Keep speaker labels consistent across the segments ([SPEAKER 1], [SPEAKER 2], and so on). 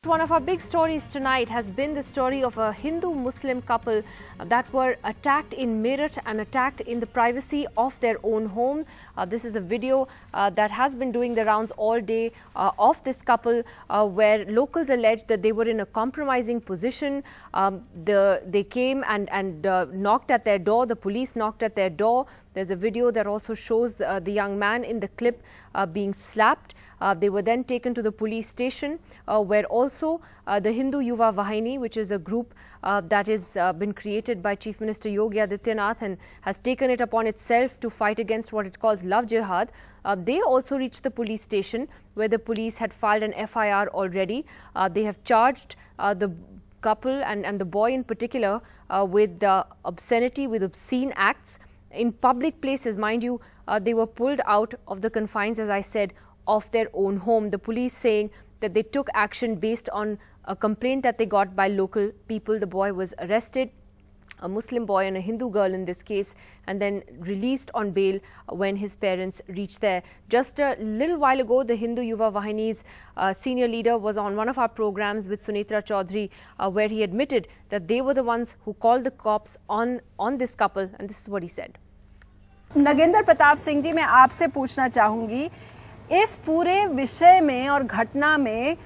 [SPEAKER 1] One of our big stories tonight has been the story of a Hindu-Muslim couple that were attacked in Meerut and attacked in the privacy of their own home. This is a video that has been doing the rounds all day of this couple where locals alleged that they were in a compromising position. They came and knocked at their door. The police knocked at their door. There's a video that also shows the young man in the clip being slapped. They were then taken to the police station where also the Hindu Yuva Vahini, which is a group that has been created by Chief Minister Yogi Adityanath and has taken it upon itself to fight against what it calls love jihad. They also reached the police station where the police had filed an FIR already. They have charged the couple and the boy in particular with obscenity, with obscene acts in public places. Mind you, they were pulled out of the confines, as I said, of their own home. The police saying that they took action based on a complaint that they got by local people. The boy was arrested, a Muslim boy and a Hindu girl in this case, and then released on bail when his parents reached there. Just a little while ago, the Hindu Yuva Vahini's senior leader was on one of our programs with Sunitra Chaudhary, where he admitted that they were the ones who called the cops on this couple, and this is what he said.
[SPEAKER 2] Nagendra Pratap Singh ji, मैं आपसे पूछना चाहूंगी, इस पूरे विषय में और घटना में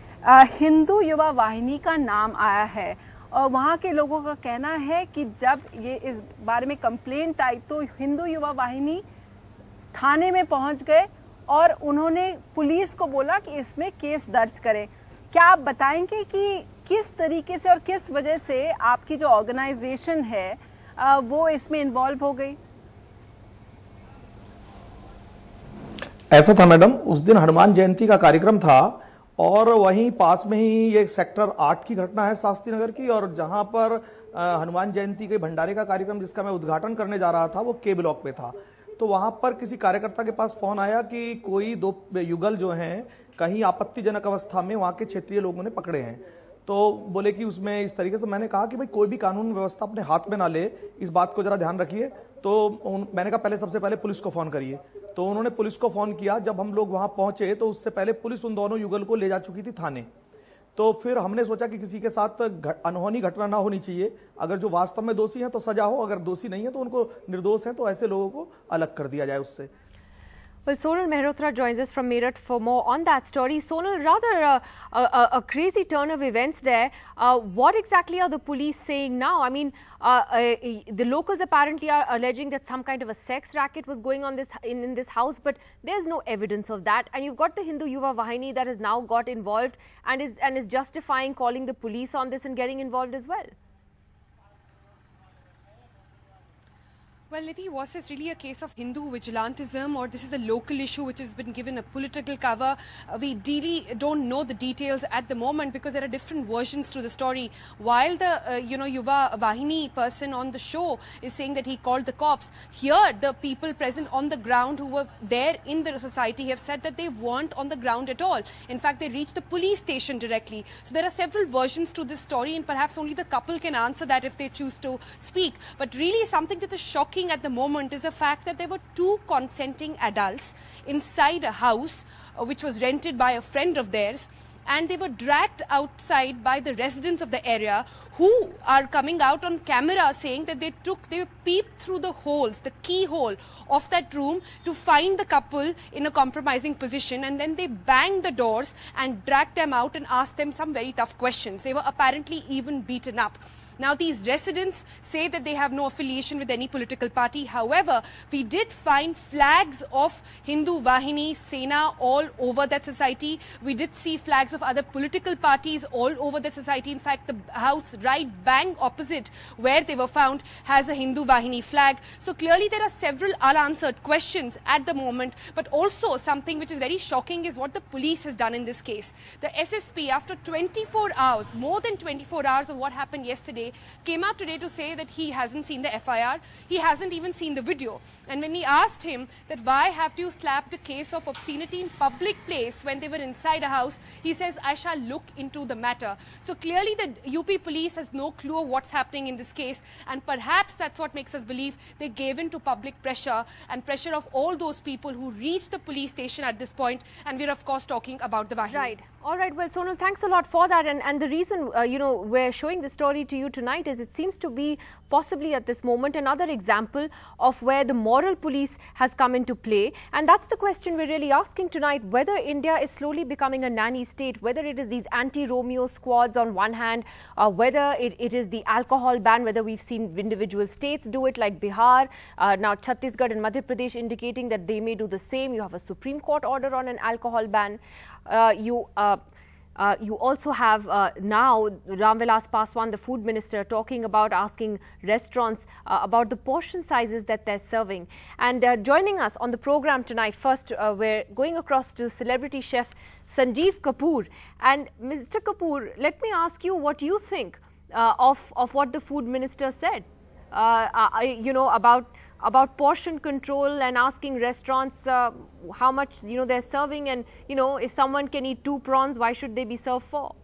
[SPEAKER 2] हिंदू युवा वाहिनी का नाम आया है और वहाँ के लोगों का कहना है कि जब ये इस बारे में कंप्लेंट आई तो हिंदू युवा वाहिनी थाने में पहुंच गए और उन्होंने पुलिस को बोला कि इसमें केस दर्ज करें। क्या आप बताएंगे कि किस तरीके से और किस वजह से आपकी जो ऑर्गेनाइजेशन है वो इसमें इन्वॉल्व हो गई?
[SPEAKER 3] ऐसा था मैडम, उस दिन हनुमान जयंती का कार्यक्रम था और वहीं पास में ही ये सेक्टर 8 की घटना है शास्त्री नगर की, और जहां पर हनुमान जयंती के भंडारे का कार्यक्रम जिसका मैं उद्घाटन करने जा रहा था वो के ब्लॉक पे था। तो वहां पर किसी कार्यकर्ता के पास फोन आया कि कोई दो युगल जो हैं कहीं आपत्तिजनक अवस्था में वहां के क्षेत्रीय लोगों ने पकड़े हैं। तो बोले कि उसमें इस तरीके से, तो मैंने कहा कि भाई कोई भी कानून व्यवस्था अपने हाथ में ना ले, इस बात को जरा ध्यान रखिए। तो मैंने कहा पहले सबसे पहले पुलिस को फोन करिए। तो उन्होंने पुलिस को फोन किया। जब हम लोग वहां पहुंचे तो उससे पहले पुलिस उन दोनों युगल को ले जा चुकी थी थाने। तो फिर हमने सोचा कि किसी के साथ अनहोनी घटना ना होनी चाहिए। अगर जो वास्तव में दोषी हैं तो सजा हो, अगर दोषी नहीं है तो उनको निर्दोष है तो ऐसे लोगों को अलग कर दिया जाए उससे।
[SPEAKER 1] Well, Sonal Mehrotra joins us from Meerut for more on that story. Sonal, rather a crazy turn of events there. What exactly are the police saying now? I mean, the locals apparently are alleging that some kind of a sex racket was going on in this house, but there's no evidence of that. And you've got the Hindu Yuva Vahini that has now got involved and is justifying calling the police on this and getting involved as well.
[SPEAKER 4] Well, Nidhi, was this really a case of Hindu vigilantism, or this is the local issue which has been given a political cover? We really don't know the details at the moment because there are different versions to the story. While the Yuva Vahini person on the show is saying that he called the cops, here the people present on the ground who were there in the society have said that they weren't on the ground at all. In fact, they reached the police station directly. So there are several versions to this story, and perhaps only the couple can answer that if they choose to speak. But really something that is shocking at the moment is the fact that there were two consenting adults inside a house which was rented by a friend of theirs, and they were dragged outside by the residents of the area who are coming out on camera saying that they peeped through the holes, the keyhole of that room to find the couple in a compromising position, and then they banged the doors and dragged them out and asked them some very tough questions. They were apparently even beaten up. Now, these residents say that they have no affiliation with any political party. However, we did find flags of Hindu Vahini Sena all over that society. We did see flags of other political parties all over that society. In fact, the house right bang opposite where they were found has a Hindu Vahini flag. So clearly there are several unanswered questions at the moment. But also something which is very shocking is what the police has done in this case. The SSP, after 24 hours, more than 24 hours of what happened yesterday, day, came out today to say that he hasn't seen the FIR, he hasn't even seen the video. And when we asked him that why have you slapped a case of obscenity in public place when they were inside a house, he says, I shall look into the matter. So clearly the UP police has no clue of what's happening in this case, and perhaps that's what makes us believe they gave in to public pressure and pressure of all those people who reached the police station at this point, and we're of course talking about the Wahini.
[SPEAKER 1] Right. All right. Well, Sonal, thanks a lot for that. And the reason, you know, we're showing the story to you tonight is it seems to be possibly at this moment another example of where the moral police has come into play. And that's the question we're really asking tonight, whether India is slowly becoming a nanny state, whether it is these anti-Romeo squads on one hand, whether it is the alcohol ban, whether we've seen individual states do it like Bihar, now Chhattisgarh and Madhya Pradesh indicating that they may do the same. You have a Supreme Court order on an alcohol ban. You also have now Ram Vilas Paswan, the food minister, talking about asking restaurants about the portion sizes that they're serving. And joining us on the program tonight, first we're going across to celebrity chef Sanjeev Kapoor. And Mr. Kapoor, let me ask you what you think of what the food minister said, you know, about portion control and asking restaurants how much, you know, they're serving, and, you know, if someone can eat 2 prawns, why should they be served 4?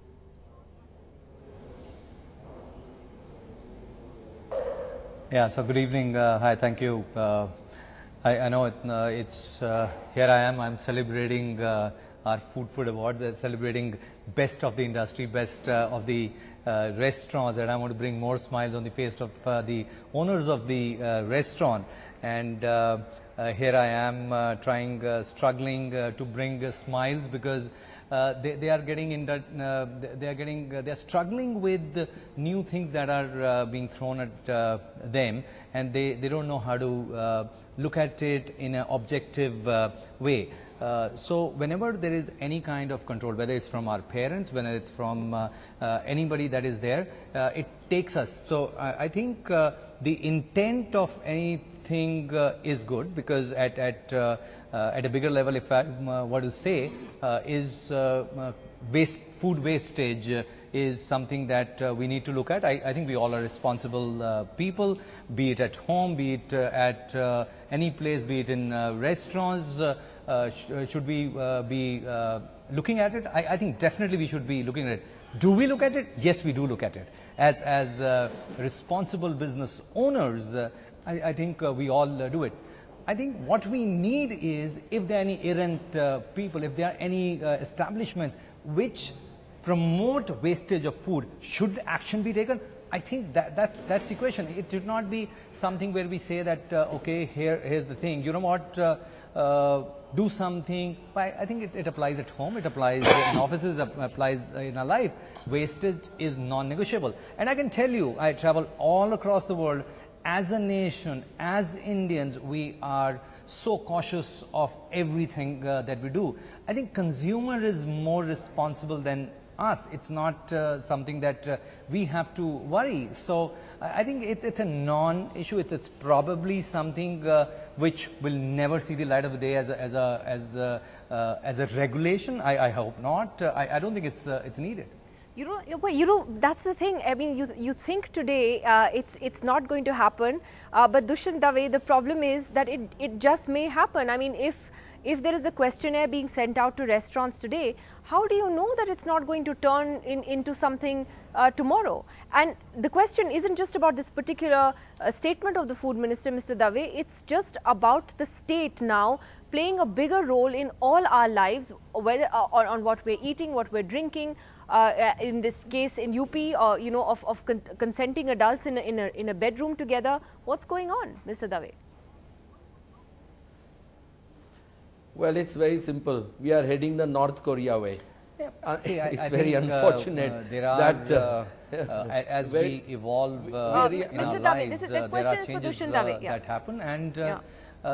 [SPEAKER 5] Yeah, so good evening. Hi, thank you. I know it's here I am. I'm celebrating our Food Awards, celebrating best of the industry, best of the restaurants, and I want to bring more smiles on the face of the owners of the restaurant. And here I am struggling to bring smiles, because they are getting in that they are struggling with the new things that are being thrown at them, and they don't know how to look at it in an objective way. So whenever there is any kind of control, whether it's from our parents, whether it's from anybody that is there, it takes us. So I think the intent of anything is good, because at a bigger level, if I were to say, is food wastage is something that we need to look at. I think we all are responsible people, be it at home, be it at any place, be it in restaurants. Should we be looking at it? I think definitely we should be looking at it. Do we look at it? Yes, we do look at it. As responsible business owners, I think we all do it. I think what we need is, if there are any errant people, if there are any establishments which promote wastage of food, should action be taken? I think that's the question. It should not be something where we say that, okay, here's the thing, you know what, do something. I think it applies at home, it applies in offices, it applies in our life. Wastage is non-negotiable. And I can tell you, I travel all across the world. As a nation, as Indians, we are so cautious of everything that we do. I think consumer is more responsible than us. It's not something that we have to worry. So I think it's a non-issue. It's probably something which will never see the light of the day as a regulation. I hope not. I don't think it's needed.
[SPEAKER 1] You know, that's the thing. I mean, you think today it's not going to happen, but Dushyant Dave, the problem is that it just may happen. I mean, if there is a questionnaire being sent out to restaurants today, how do you know that it's not going to turn into something tomorrow? And the question isn't just about this particular statement of the food minister, Mr. Dave. It's just about the state now playing a bigger role in all our lives, whether on what we're eating, what we're drinking. In this case in UP, or you know, of consenting adults in a bedroom together. What's going on, Mr. Dave?
[SPEAKER 6] Well, it's very simple. We are heading the North Korea way.
[SPEAKER 5] Yeah. See,
[SPEAKER 6] it's very unfortunate
[SPEAKER 5] there are,
[SPEAKER 6] that
[SPEAKER 5] as we evolve in our
[SPEAKER 1] Mr.
[SPEAKER 5] lives,
[SPEAKER 1] Dave,
[SPEAKER 5] there
[SPEAKER 1] question
[SPEAKER 5] are
[SPEAKER 1] is for
[SPEAKER 5] changes
[SPEAKER 1] Dushyant Dave.
[SPEAKER 5] that happen, and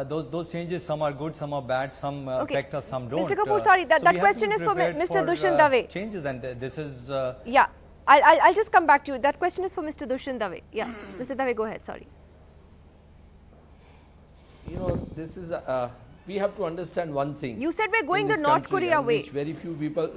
[SPEAKER 5] those changes, some are good, some are bad, some affect us, some don't.
[SPEAKER 1] Mr. Kapoor, sorry, that question is for Mr. Dushyant Dave.
[SPEAKER 5] Changes, and this is
[SPEAKER 1] yeah, I'll just come back to you. That question is for Mr. Dushyant Dave. Yeah, Mr. Dave, go ahead. Sorry.
[SPEAKER 6] You know, this is we have to understand one thing.
[SPEAKER 1] You said we're going the North Korea way.
[SPEAKER 6] Very few people,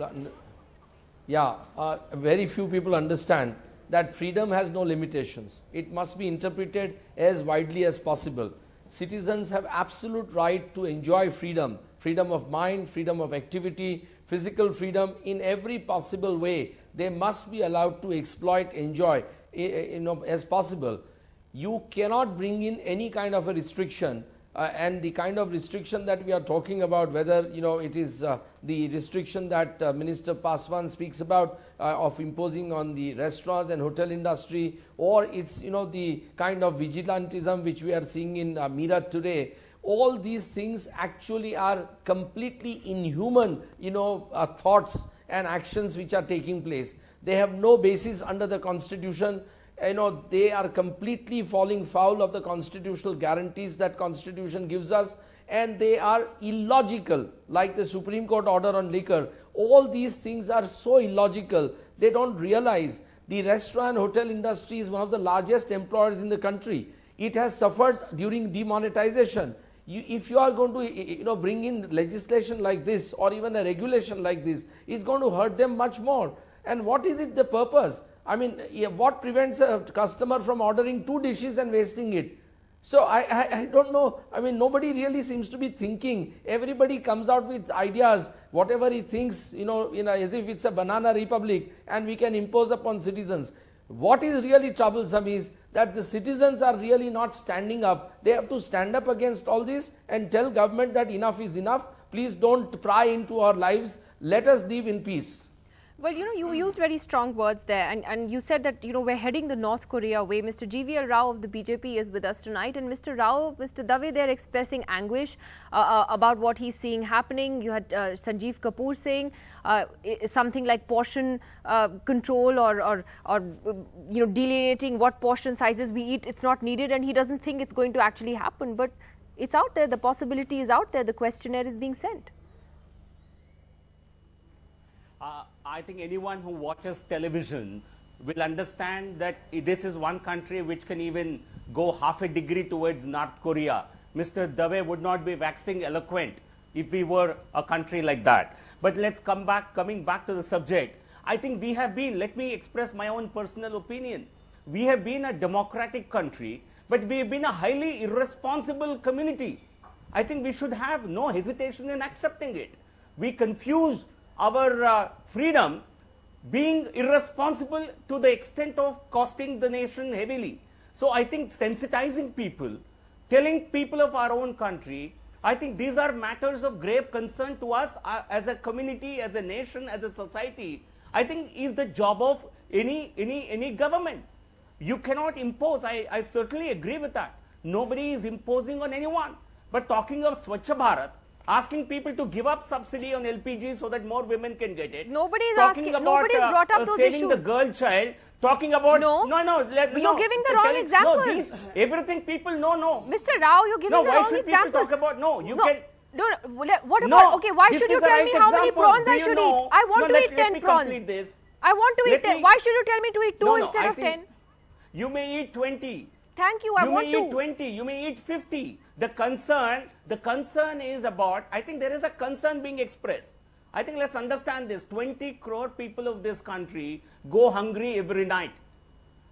[SPEAKER 6] very few people understand that freedom has no limitations. It must be interpreted as widely as possible. Citizens have absolute right to enjoy freedom, freedom of mind, freedom of activity, physical freedom in every possible way. They must be allowed to exploit, enjoy, as possible. You cannot bring in any kind of a restriction, and the kind of restriction that we are talking about, whether it is the restriction that Minister Paswan speaks about of imposing on the restaurants and hotel industry, or it's the kind of vigilantism which we are seeing in Meerut today. All these things actually are completely inhuman thoughts and actions which are taking place. They have no basis under the Constitution. They are completely falling foul of the constitutional guarantees that Constitution gives us, and they are illogical, like the Supreme Court order on liquor. All these things are so illogical. They don't realize the restaurant hotel industry is one of the largest employers in the country. It has suffered during demonetization. If you are going to bring in legislation like this, or even a regulation like this, it's going to hurt them much more. And what is it the purpose? I mean, what prevents a customer from ordering 2 dishes and wasting it? So I don't know. I mean, nobody really seems to be thinking. Everybody comes out with ideas, whatever he thinks, as if it's a banana republic and we can impose upon citizens. What is really troublesome is that the citizens are really not standing up. They have to stand up against all this and tell government that enough is enough. Please don't pry into our lives. Let us live in peace.
[SPEAKER 1] Well, you used very strong words there, and you said that, we're heading the North Korea way. Mr. GVL Rao of the BJP is with us tonight, and Mr. Rao, Mr. Dave, they're expressing anguish about what he's seeing happening. You had Sanjeev Kapoor saying something like portion control or delineating what portion sizes we eat, it's not needed, and he doesn't think it's going to actually happen. But it's out there, the possibility is out there, the questionnaire is being sent.
[SPEAKER 7] I think anyone who watches television will understand that this is one country which can even go half a degree towards North Korea. Mr. Dave would not be waxing eloquent if we were a country like that. But let's coming back to the subject. I think we have been, let me express my own personal opinion. We have been a democratic country, but we have been a highly irresponsible community. I think we should have no hesitation in accepting it. We confuse our freedom being irresponsible to the extent of costing the nation heavily. So I think sensitizing people, telling people of our own country, I think these are matters of grave concern to us as a community, as a nation, as a society. I think is the job of any government. You cannot impose. I certainly agree with that. Nobody is imposing on anyone. But talking of Swachh Bharat, asking people to give up subsidy on LPG so that more women can get it.
[SPEAKER 1] Nobody's brought up those
[SPEAKER 7] saving
[SPEAKER 1] issues.
[SPEAKER 7] The girl child, talking about
[SPEAKER 1] you're giving the wrong examples.
[SPEAKER 7] Everything people know.
[SPEAKER 1] Mr. Rao, you're giving the wrong examples.
[SPEAKER 7] Why should people talk about
[SPEAKER 1] what about okay? Why should you tell me how many prawns I should eat? I want to eat 10 prawns. I want to eat 10. Why should you tell me to eat 2 instead of 10?
[SPEAKER 7] You may eat 20.
[SPEAKER 1] Thank you. I want to.
[SPEAKER 7] You may eat 20. You may eat 50. The concern is about, I think there is a concern being expressed. I think let's understand this. 20 crore people of this country go hungry every night.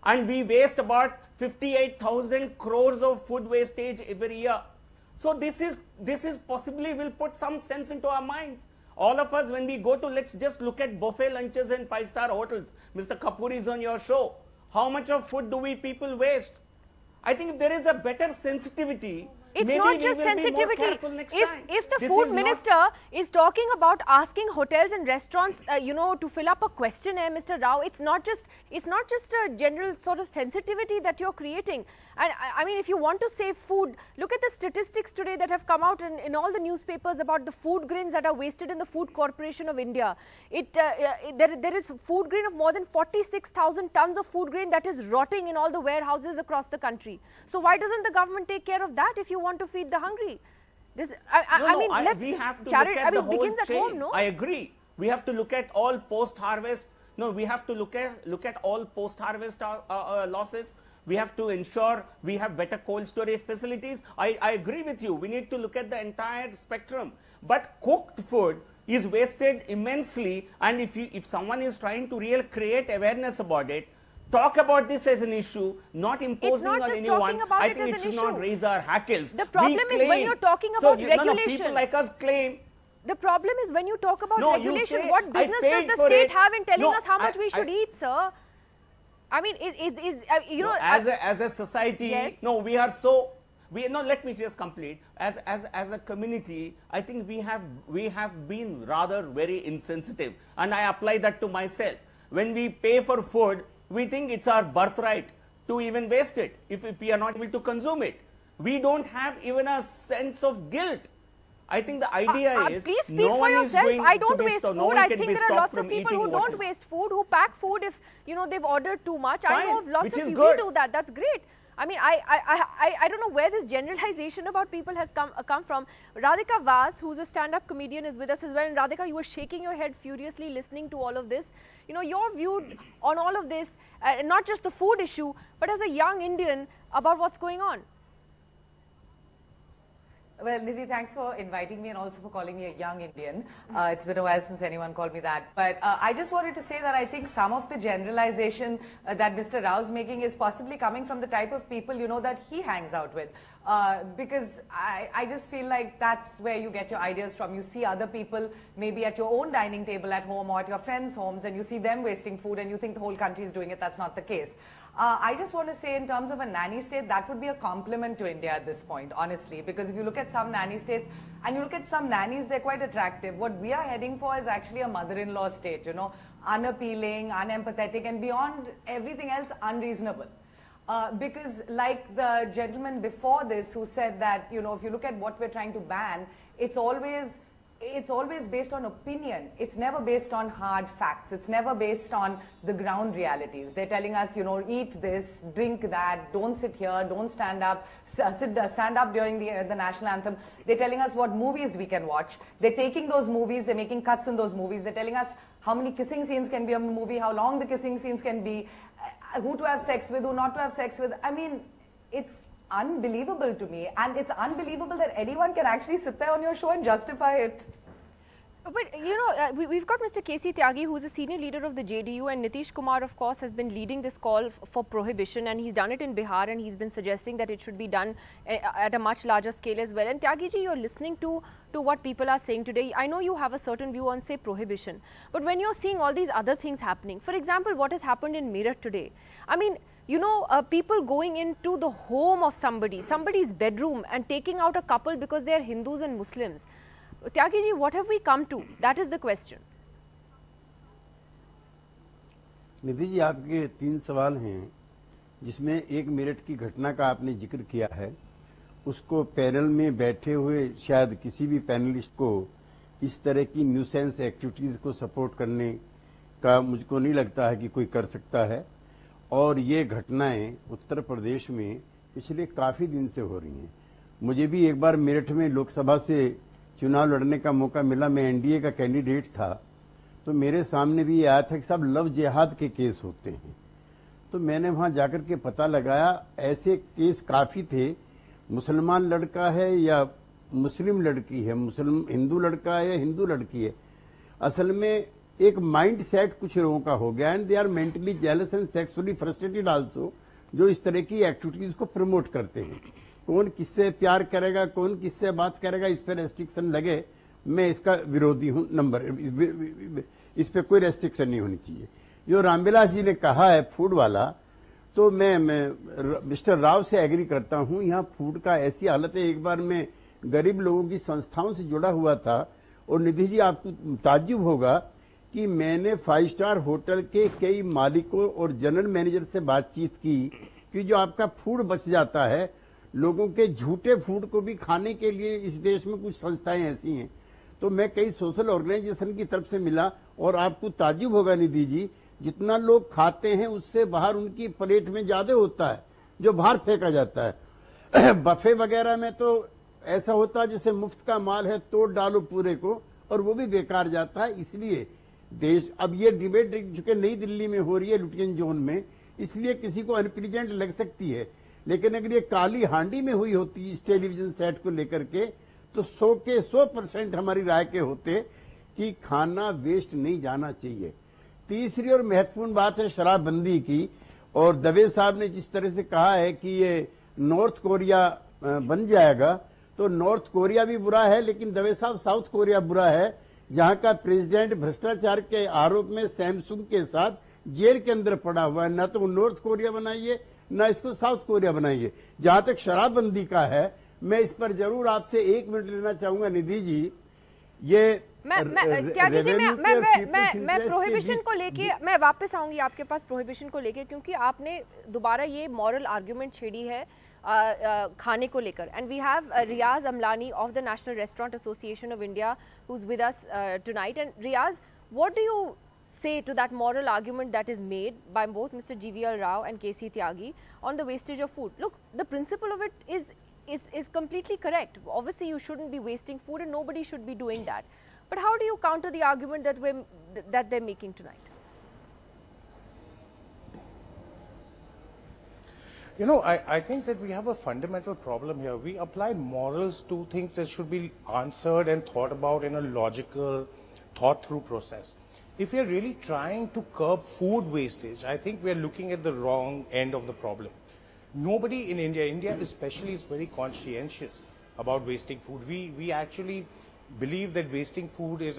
[SPEAKER 7] And we waste about 58,000 crores of food wastage every year. So this is possibly will put some sense into our minds. All of us, when we go to, let's just look at buffet lunches and 5-star hotels. Mr. Kapoor is on your show. How much of food do we people waste? I think if there is a better sensitivity,
[SPEAKER 1] it's not just sensitivity. If the food minister is talking about asking hotels and restaurants, to fill up a questionnaire, Mr. Rao, it's not just a general sort of sensitivity that you're creating. And I mean, if you want to save food, look at the statistics today that have come out in all the newspapers about the food grains that are wasted in the Food Corporation of India. There is food grain of more than 46,000 tons of food grain that is rotting in all the warehouses across the country. So why doesn't the government take care of that if you want to feed the hungry? We have to look at the whole chain. I
[SPEAKER 7] agree. We have to look at all post-harvest. No, we have to look at all post-harvest losses. We have to ensure we have better cold storage facilities. I agree with you. We need to look at the entire spectrum. But cooked food is wasted immensely. And if someone is trying to really create awareness about it, talk about this as an issue, not imposing
[SPEAKER 1] not
[SPEAKER 7] on
[SPEAKER 1] just
[SPEAKER 7] anyone.
[SPEAKER 1] talking about
[SPEAKER 7] I
[SPEAKER 1] it
[SPEAKER 7] think
[SPEAKER 1] as
[SPEAKER 7] it
[SPEAKER 1] an
[SPEAKER 7] should not
[SPEAKER 1] issue.
[SPEAKER 7] raise our hackles.
[SPEAKER 1] The problem is when you're talking about regulation.
[SPEAKER 7] People like us claim.
[SPEAKER 1] The problem is when you talk about
[SPEAKER 7] No, you
[SPEAKER 1] regulation,
[SPEAKER 7] say,
[SPEAKER 1] what
[SPEAKER 7] "I
[SPEAKER 1] business
[SPEAKER 7] paid
[SPEAKER 1] does the
[SPEAKER 7] for
[SPEAKER 1] state
[SPEAKER 7] it."
[SPEAKER 1] have in telling
[SPEAKER 7] No,
[SPEAKER 1] us how much we should eat, sir? I mean, you know,
[SPEAKER 7] as a society,
[SPEAKER 1] yes.
[SPEAKER 7] no, we are so. Let me just complete. As a community, I think we have been rather very insensitive, and I apply that to myself. When we pay for food, we think it's our birthright to even waste it if we are not able to consume it. We don't have even a sense of guilt. I think the idea is
[SPEAKER 1] please speak
[SPEAKER 7] no
[SPEAKER 1] for
[SPEAKER 7] one is
[SPEAKER 1] yourself.
[SPEAKER 7] going
[SPEAKER 1] I don't
[SPEAKER 7] to be
[SPEAKER 1] waste
[SPEAKER 7] stopped.
[SPEAKER 1] food.
[SPEAKER 7] No one
[SPEAKER 1] I
[SPEAKER 7] can
[SPEAKER 1] think
[SPEAKER 7] be
[SPEAKER 1] there are
[SPEAKER 7] stopped
[SPEAKER 1] lots of
[SPEAKER 7] from
[SPEAKER 1] people
[SPEAKER 7] eating
[SPEAKER 1] who
[SPEAKER 7] what
[SPEAKER 1] don't waste food, who pack food if they've ordered too much. I know of lots
[SPEAKER 7] which
[SPEAKER 1] of
[SPEAKER 7] is
[SPEAKER 1] people
[SPEAKER 7] good.
[SPEAKER 1] who do that. That's great. I mean, I don't know where this generalization about people has come from. Radhika Vas, who's a stand-up comedian, is with us as well. And Radhika, you were shaking your head furiously listening to all of this. You know, your view on all of this, not just the food issue, but as a young Indian about what's going on.
[SPEAKER 8] Well, Nidhi, thanks for inviting me and also for calling me a young Indian. It's been a while since anyone called me that. But I just wanted to say that I think some of the generalization that Mr. Rao's making is possibly coming from the type of people, you know, that he hangs out with. Because I just feel like that's where you get your ideas from. You see other people maybe at your own dining table at home or at your friends' homes, and you see them wasting food and you think the whole country is doing it. That's not the case. I just want to say, in terms of a nanny state, that would be a compliment to India at this point, honestly, because if you look at some nanny states and you look at some nannies, they're quite attractive. What we are heading for is actually a mother-in-law state, you know, unappealing, unempathetic, and beyond everything else, unreasonable. Because like the gentleman before this who said that, you know, if you look at what we're trying to ban, it's always based on opinion. It's never based on hard facts. It's never based on the ground realities. They're telling us, you know, eat this, drink that, don't sit here, don't stand up, stand up during the national anthem. They're telling us what movies we can watch. They're taking those movies, they're making cuts in those movies. They're telling us how many kissing scenes can be in a movie, how long the kissing scenes can be, who to have sex with, who not to have sex with. I mean, it's unbelievable to me, and it's unbelievable that anyone can actually sit there on your show and justify it.
[SPEAKER 1] But, you know, we've got Mr. K.C. Tyagi, who's a senior leader of the JDU, and Nitish Kumar, of course, has been leading this call for prohibition, and he's done it in Bihar, and he's been suggesting that it should be done at a much larger scale as well. And Tyagi ji, you're listening to what people are saying today. I know you have a certain view on, say, prohibition, but when you're seeing all these other things happening, for example, what has happened in Meerut today, I mean, you know, people going into the home of somebody's bedroom and taking out a couple because they are Hindus and Muslims. Tyagi ji, what have we come to? That is the question.
[SPEAKER 9] Nidhi ji, आपके 3 सवाल हैं, जिसमें एक मेरठ की घटना का आपने जिक्र किया है। उसको पैनल में बैठे हुए शायद किसी भी पैनलिस्ट को इस तरह की न्यूसेंस एक्टिविटीज को सपोर्ट करने का मुझको नहीं लगता है कि कोई कर सकता है। और ये घटनाएं उत्तर प्रदेश में पिछले काफी दिन से हो रही हैं। मुझे भी एक बार मेरठ में लोकसभा से चुनाव लड़ने का मौका मिला। मैं एनडीए का कैंडिडेट था, तो मेरे सामने भी आया था कि सब लव जिहाद के केस होते हैं। तो मैंने वहां जाकर के पता लगाया, ऐसे केस काफी थे। मुसलमान लड़का है या मुस्लिम लड़की है, मुस्लिम हिंदू लड़का है या हिंदू लड़की है, असल में एक माइंड सेट कुछ लोगों का हो गया, and they are mentally jealous and sexually frustrated also, जो इस तरह की एक्टिविटीज को प्रमोट करते हैं। कौन किससे प्यार करेगा, कौन किससे बात करेगा, इस पर रेस्ट्रिक्शन लगे, मैं इसका विरोधी हूं। इस पे कोई रेस्ट्रिक्शन नहीं होनी चाहिए। जो रामविलास जी ने कहा है फूड वाला, तो मैं मिस्टर राव से एग्री करता हूं। यहाँ फूड का ऐसी हालत है। एक बार मैं गरीब लोगों की संस्थाओं से जुड़ा हुआ था, और निधि जी आपको ताज्जुब होगा कि मैंने 5 स्टार होटल के कई मालिकों और जनरल मैनेजर से बातचीत की कि जो आपका फूड बच जाता है, लोगों के झूठे फूड को भी खाने के लिए इस देश में कुछ संस्थाएं ऐसी हैं। तो मैं कई सोशल ऑर्गेनाइजेशन की तरफ से मिला, और आपको ताज्जुब होगा निधि जी, जितना लोग खाते हैं उससे बाहर उनकी प्लेट में ज्यादा होता है जो बाहर फेंका जाता है। बफे वगैरह में तो ऐसा होता है जैसे मुफ्त का माल है, तोड़ डालो पूरे को, और वो भी बेकार जाता है। इसलिए देश, अब ये डिबेट चूंकि नई दिल्ली में हो रही है लुटियन जोन में, इसलिए किसी को अनप्लीजेंट लग सकती है, लेकिन अगर ये काली हांडी में हुई होती इस टेलीविजन सेट को लेकर के, तो 100 के 100% हमारी राय के होते कि खाना वेस्ट नहीं जाना चाहिए। तीसरी और महत्वपूर्ण बात है शराबबंदी की, और दवे साहब ने जिस तरह से कहा है कि ये नॉर्थ कोरिया बन जाएगा, तो नॉर्थ कोरिया भी बुरा है, लेकिन दवे साहब साउथ कोरिया बुरा है, जहां का प्रेसिडेंट भ्रष्टाचार के आरोप में सैमसंग के साथ जेल के अंदर पड़ा हुआ है। न तो वो नॉर्थ कोरिया बनाइए, न इसको साउथ कोरिया बनाइए। जहां तक शराबबंदी का है, मैं इस पर जरूर आपसे 1 मिनट लेना चाहूंगा निधि जी। ये
[SPEAKER 1] त्यागी जी, मैं प्रोहिबिशन को लेके मैं वापस आऊंगी आपके पास प्रोहिबिशन को लेके, क्योंकि आपने दोबारा ये मॉरल आर्ग्यूमेंट छेड़ी है खाने को लेकर। And we have Riyaz Amlani of the National Restaurant Association of India who is with us tonight. And Riyaz, what do you say to that moral argument that is made by both Mr. GVL Rao and KC Tyagi on the wastage of food? Look, the principle of it is completely correct. Obviously, you shouldn't be wasting food, and nobody should be doing that. But how do you counter the argument that they're making tonight?
[SPEAKER 10] You know, I think that we have a fundamental problem here. We apply morals to things that should be answered and thought about in a logical, thought-through process. If we are really trying to curb food wastage, I think we are looking at the wrong end of the problem. Nobody in India especially, is very conscientious about wasting food. We actually believe that wasting food is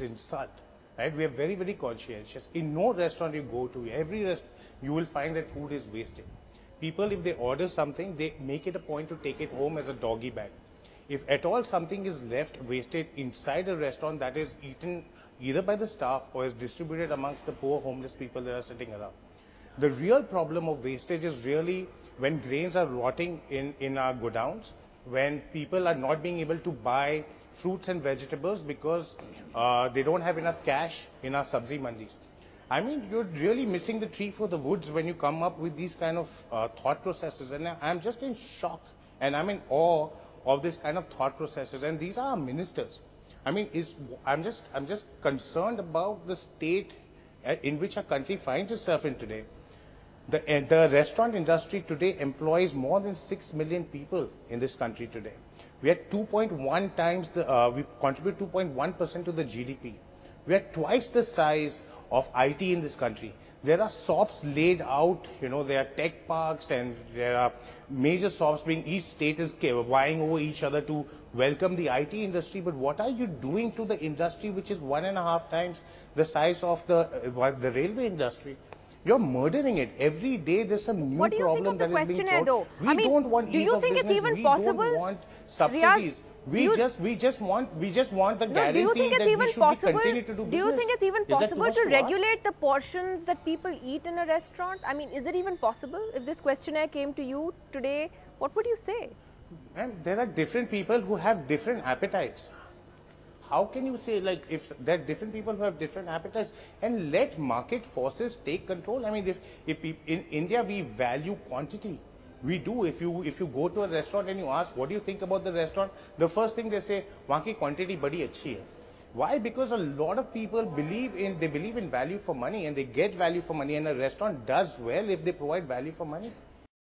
[SPEAKER 10] insult. Right? We are very, very conscientious. In no restaurant you go to, every restaurant, you will find that food is wasted. People, if they order something, they make it a point to take it home as a doggy bag. If at all something is left wasted inside a restaurant, that is eaten either by the staff or is distributed amongst the poor homeless people that are sitting around. The real problem of wastage is really when grains are rotting in our godowns, when people are not being able to buy fruits and vegetables because they don't have enough cash in our sabzi mandis. I mean, you're really missing the tree for the woods when you come up with these kind of thought processes. And I'm just in shock and I'm in awe of this kind of thought processes. And these are our ministers. I mean, I'm just concerned about the state in which our country finds itself in today. The restaurant industry today employs more than 6 million people in this country today. We are 2.1 times we contribute 2.1% to the GDP. We are twice the size of IT in this country. There are shops laid out, you know, there are tech parks and there are major shops being, each state is vying over each other to welcome the IT industry. But what are you doing to the industry which is 1.5 times the size of the railway industry? You're murdering it. Every day there's some new problem that is being brought. We don't want ease of business. We don't want subsidies. We just want the guarantee that we should continue to do business.
[SPEAKER 1] Do you think it's even possible to regulate the portions that people eat in a restaurant? I mean, is it even possible? If this questionnaire came to you today, what would you say?
[SPEAKER 10] And there are different people who have different appetites. How can you say, like, if there are different people who have different appetites, and let market forces take control? I mean, if in India we value quantity, we do. If you go to a restaurant and you ask, what do you think about the restaurant? The first thing they say, "Wahan ki quantity badi achhi hai." Why? Because a lot of people believe in value for money, and they get value for money, and a restaurant does well if they provide value for money.